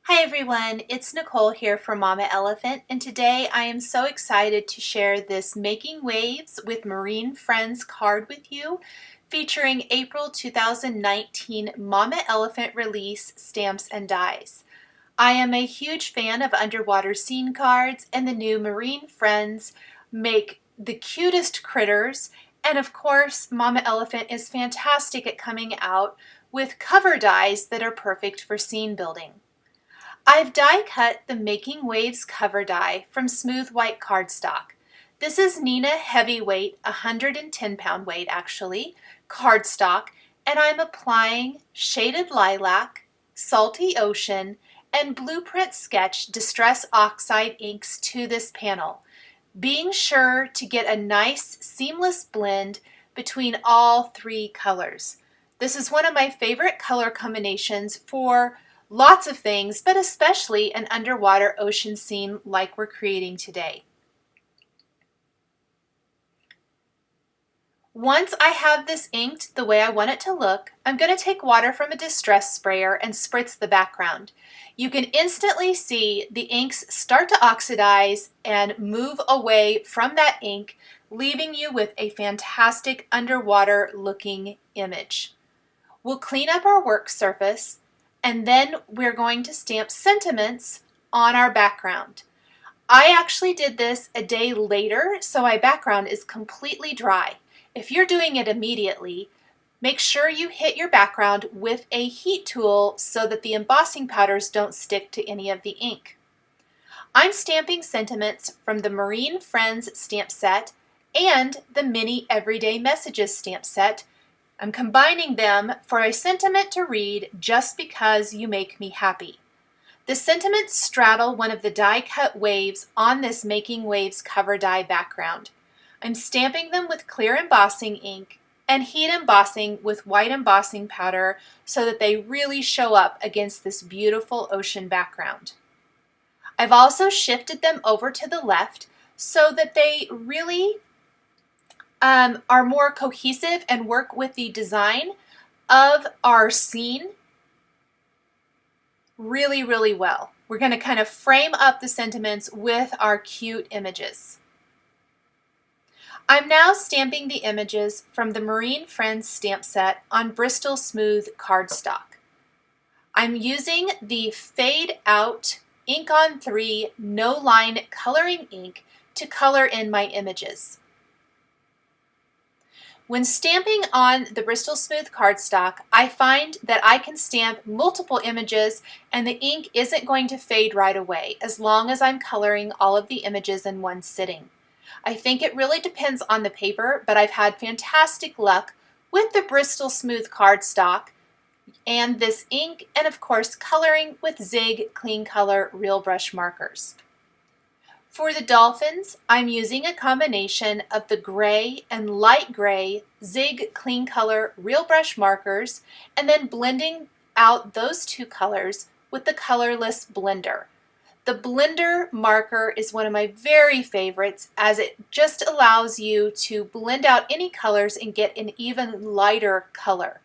Hi everyone, it's Nicole here from Mama Elephant, and today I am so excited to share this Making Waves with Marine Friends card with you, featuring April 2019 Mama Elephant release stamps and dies. I am a huge fan of underwater scene cards, and the new Marine Friends make the cutest critters, and of course Mama Elephant is fantastic at coming out with cover dies that are perfect for scene building. I've die cut the Making Waves cover die from smooth white cardstock. This is Nina Heavyweight, 110-pound weight actually, cardstock, and I'm applying Shaded Lilac, Salty Ocean, and Blueprint Sketch Distress Oxide inks to this panel, being sure to get a nice seamless blend between all three colors. This is one of my favorite color combinations for lots of things, but especially an underwater ocean scene like we're creating today. Once I have this inked the way I want it to look, I'm going to take water from a distress sprayer and spritz the background. You can instantly see the inks start to oxidize and move away from that ink, leaving you with a fantastic underwater looking image. We'll clean up our work surface, and then we're going to stamp sentiments on our background. I actually did this a day later, so my background is completely dry. If you're doing it immediately, make sure you hit your background with a heat tool so that the embossing powders don't stick to any of the ink. I'm stamping sentiments from the Marine Friends stamp set and the Mini Everyday Messages stamp set. I'm combining them for a sentiment to read, "Just because you make me happy." The sentiments straddle one of the die-cut waves on this Making Waves cover die background. I'm stamping them with clear embossing ink and heat embossing with white embossing powder so that they really show up against this beautiful ocean background. I've also shifted them over to the left so that they really are more cohesive and work with the design of our scene really, really well. We're going to kind of frame up the sentiments with our cute images. I'm now stamping the images from the Marine Friends stamp set on Bristol Smooth cardstock. I'm using the FADEOUT Ink on 3 No Line Coloring Ink to color in my images. When stamping on the Bristol Smooth cardstock, I find that I can stamp multiple images and the ink isn't going to fade right away as long as I'm coloring all of the images in one sitting. I think it really depends on the paper, but I've had fantastic luck with the Bristol Smooth cardstock and this ink, and of course coloring with Zig Clean Color Real Brush markers. For the dolphins, I'm using a combination of the gray and light gray Zig Clean Color Real Brush markers and then blending out those two colors with the colorless blender. The blender marker is one of my very favorites as it just allows you to blend out any colors and get an even lighter color.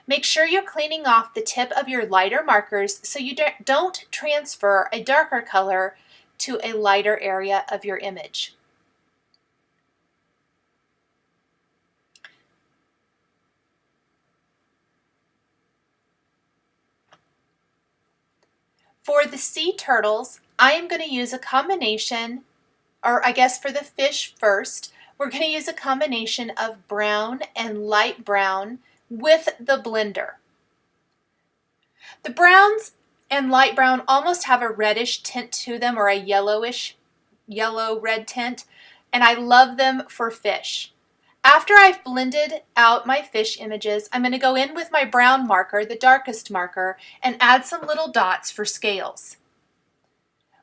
Make sure you're cleaning off the tip of your lighter markers so you don't transfer a darker color to a lighter area of your image. For the sea turtles, I am going to use a combination, or I guess for the fish first, we're going to use a combination of brown and light brown with the blender. The browns and light brown almost have a reddish tint to them, or a yellow-red tint, and I love them for fish. After I've blended out my fish images, I'm going to go in with my brown marker, the darkest marker, and add some little dots for scales.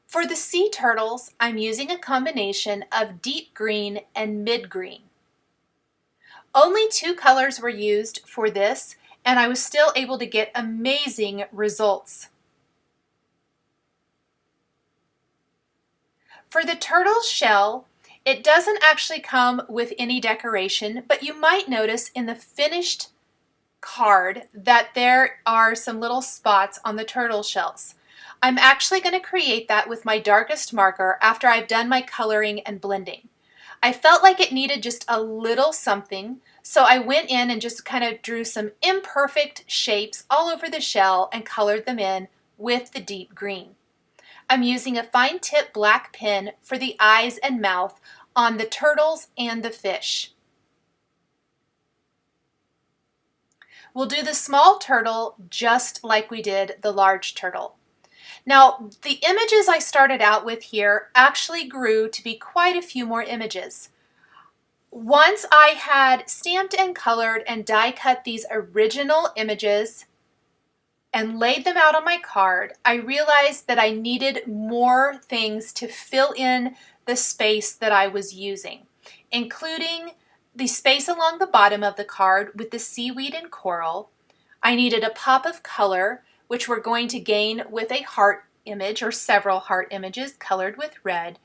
For the sea turtles, I'm using a combination of deep green and mid green. Only 2 colors were used for this, and I was still able to get amazing results. For the turtle's shell, it doesn't actually come with any decoration, but you might notice in the finished card that there are some little spots on the turtle shells. I'm actually going to create that with my darkest marker after I've done my coloring and blending. I felt like it needed just a little something, so I went in and just kind of drew some imperfect shapes all over the shell and colored them in with the deep green. I'm using a fine tip black pen for the eyes and mouth on the turtles and the fish. We'll do the small turtle just like we did the large turtle. Now, the images I started out with here actually grew to be quite a few more images. Once I had stamped and colored and die cut these original images and laid them out on my card, I realized that I needed more things to fill in the space that I was using, including the space along the bottom of the card with the seaweed and coral. I needed a pop of color, which we're going to gain with a heart image or several heart images colored with red.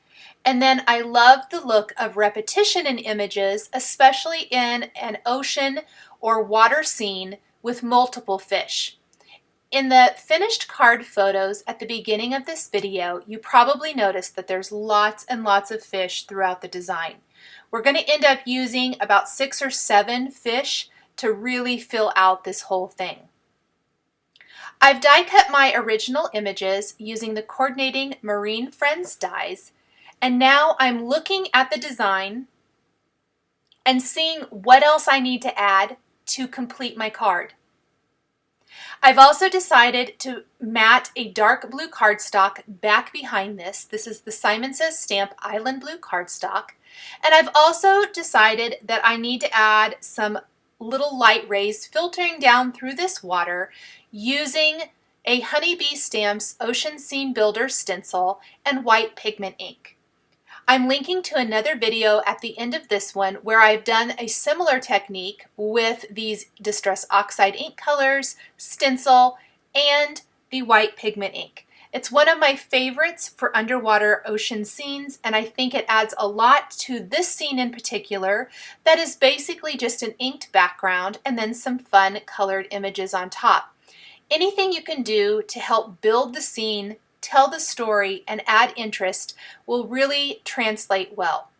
And then I love the look of repetition in images, especially in an ocean or water scene with multiple fish. In the finished card photos at the beginning of this video, you probably noticed that there's lots and lots of fish throughout the design. We're going to end up using about 6 or 7 fish to really fill out this whole thing. I've die cut my original images using the Coordinating Marine Friends dies, and now I'm looking at the design and seeing what else I need to add to complete my card. I've also decided to mat a dark blue cardstock back behind this. This is the Simon Says Stamp Island Blue cardstock. And I've also decided that I need to add some little light rays filtering down through this water using a Honeybee Stamps Ocean Scene Builder stencil and white pigment ink. I'm linking to another video at the end of this one where I've done a similar technique with these Distress Oxide ink colors, stencil, and the white pigment ink. It's one of my favorites for underwater ocean scenes, and I think it adds a lot to this scene in particular that is basically just an inked background and then some fun colored images on top. Anything you can do to help build the scene, tell the story, and add interest will really translate well.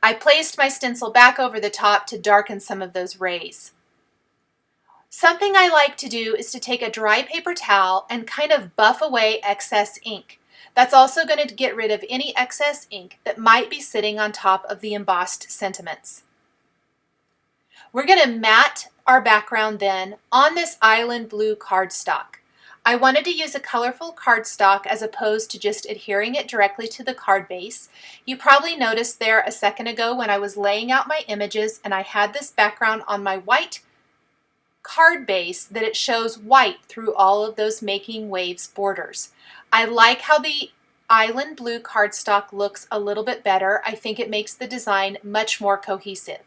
I placed my stencil back over the top to darken some of those rays. Something I like to do is to take a dry paper towel and kind of buff away excess ink. That's also going to get rid of any excess ink that might be sitting on top of the embossed sentiments. We're going to mat our background then on this island blue cardstock. I wanted to use a colorful cardstock as opposed to just adhering it directly to the card base. You probably noticed there a second ago when I was laying out my images and I had this background on my white card base that it shows white through all of those Making Waves borders. I like how the island blue cardstock looks a little bit better. I think it makes the design much more cohesive.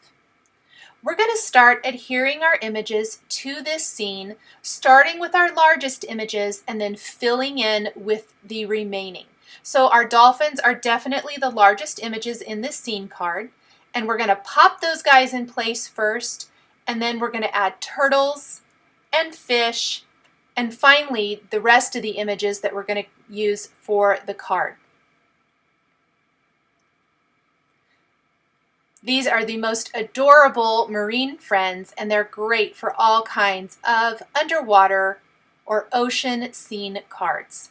We're going to start adhering our images to this scene, starting with our largest images and then filling in with the remaining. So our dolphins are definitely the largest images in this scene card, and we're going to pop those guys in place first, and then we're going to add turtles and fish, and finally the rest of the images that we're going to use for the card. These are the most adorable marine friends, and they're great for all kinds of underwater or ocean scene cards.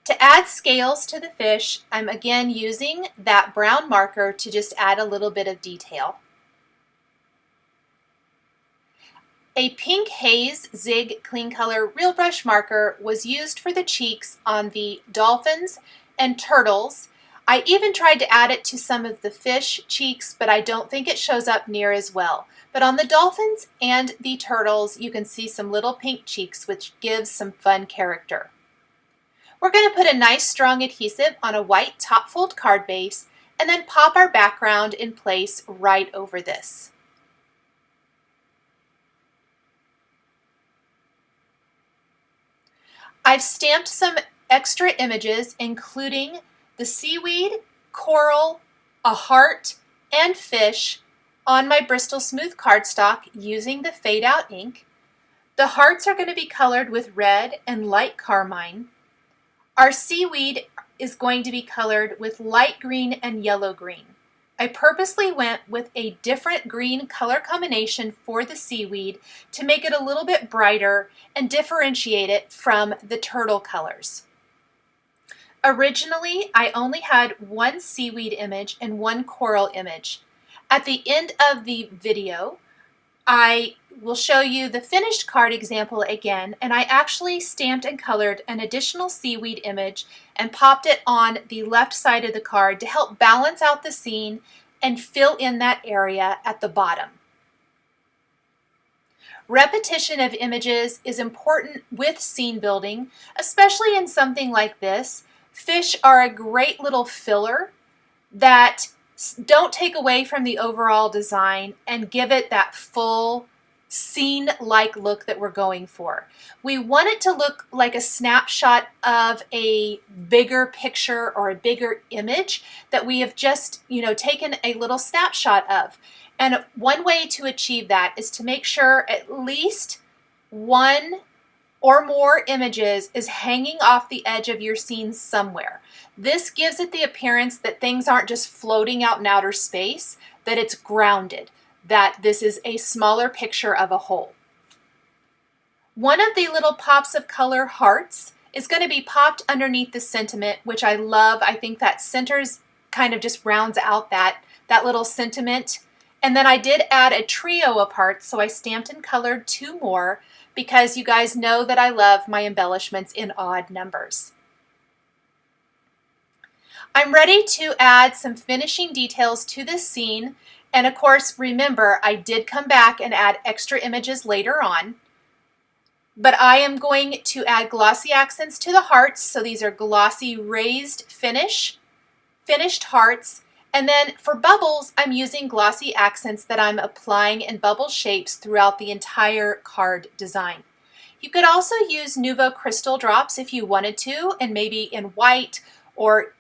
To add scales to the fish, I'm again using that brown marker to just add a little bit of detail. A pink Haze Zig Clean Color Real Brush marker was used for the cheeks on the dolphins and turtles. I even tried to add it to some of the fish cheeks, but I don't think it shows up near as well. But on the dolphins and the turtles, you can see some little pink cheeks, which gives some fun character. We're going to put a nice strong adhesive on a white top fold card base and then pop our background in place right over this. I've stamped some extra images, including the seaweed, coral, a heart, and fish on my Bristol Smooth cardstock using the Fade Out ink. The hearts are going to be colored with red and light carmine. Our seaweed is going to be colored with light green and yellow green. I purposely went with a different green color combination for the seaweed to make it a little bit brighter and differentiate it from the turtle colors. Originally, I only had one seaweed image and one coral image. At the end of the video, I will show you the finished card example again, and I actually stamped and colored an additional seaweed image and popped it on the left side of the card to help balance out the scene and fill in that area at the bottom. Repetition of images is important with scene building, especially in something like this. Fish are a great little filler that don't take away from the overall design and give it that full scene-like look that we're going for. We want it to look like a snapshot of a bigger picture or a bigger image that we have just, taken a little snapshot of. And one way to achieve that is to make sure at least one or more images is hanging off the edge of your scene somewhere. This gives it the appearance that things aren't just floating out in outer space, that it's grounded, that this is a smaller picture of a whole. One of the little pops of color hearts is going to be popped underneath the sentiment, which I love. I think that centers kind of just rounds out that little sentiment. And then I did add a trio of hearts, so I stamped and colored 2 more because you guys know that I love my embellishments in odd numbers. I'm ready to add some finishing details to this scene, and of course, remember, I did come back and add extra images later on, but I am going to add glossy accents to the hearts, so these are glossy raised finished hearts. And then for bubbles, I'm using glossy accents that I'm applying in bubble shapes throughout the entire card design. You could also use Nouveau Crystal drops if you wanted to, and maybe in white or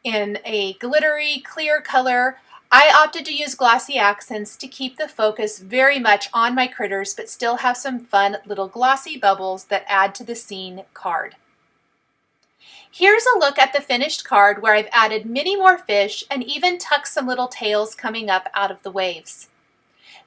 in a glittery clear color. I opted to use glossy accents to keep the focus very much on my critters, but still have some fun little glossy bubbles that add to the scene card. Here's a look at the finished card where I've added many more fish and even tucked some little tails coming up out of the waves.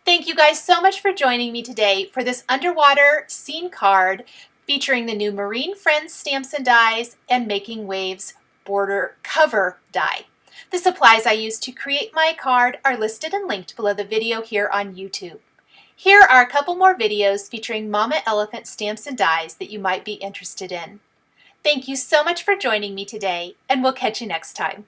Thank you guys so much for joining me today for this underwater scene card featuring the new Marine Friends stamps and dies and Making Waves border cover die. The supplies I used to create my card are listed and linked below the video here on YouTube. Here are a couple more videos featuring Mama Elephant stamps and dies that you might be interested in. Thank you so much for joining me today, and we'll catch you next time.